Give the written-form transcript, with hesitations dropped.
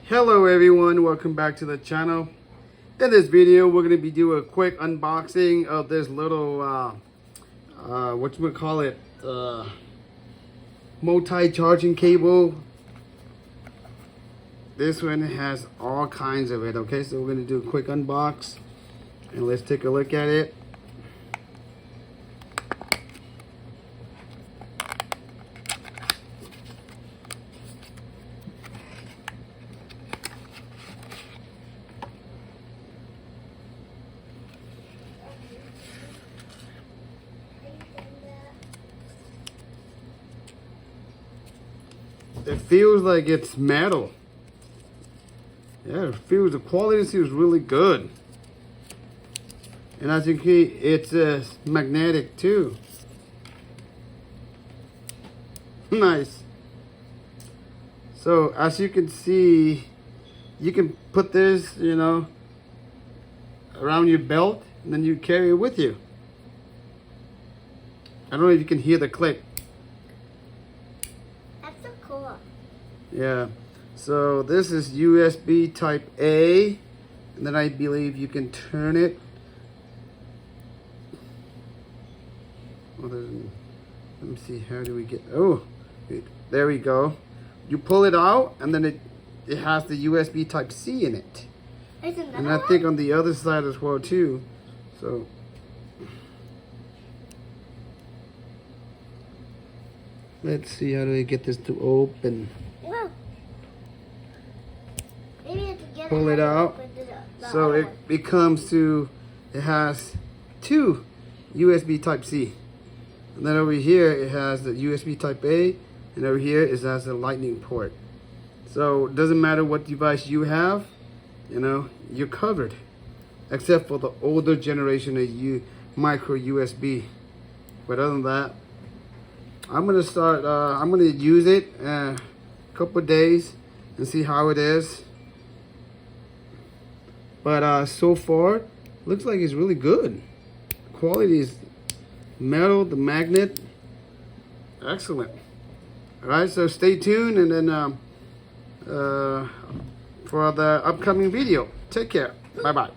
Hello everyone, welcome back to the channel. In this video we're going to be doing a quick unboxing of this little multi-charging cable. This one has all kinds of it. Okay, so we're going to do a quick unbox and let's take a look at it. It feels like it's metal. Yeah, it feels, the quality feels really good. And as you can see, it's magnetic too. Nice. So as you can see, you can put this, around your belt and then you carry it with you. I don't know if you can hear the click. Yeah, so this is USB type A, and then I believe you can turn it. Well, let me see, how do we get, there we go. You pull it out and then it has the USB type C in it. And I think on the other side as well too. So let's see, how do we get this to open? Pull it out. So it comes to, it has two USB type C. And then over here it has the USB type A, and over here it has the lightning port. So it doesn't matter what device you have, you're covered. Except for the older generation of micro USB. But other than that, I'm gonna use it a couple of days and see how it is. But so far, looks like it's really good. Quality is metal, the magnet, excellent. All right, so stay tuned, and then for the upcoming video. Take care. Bye bye.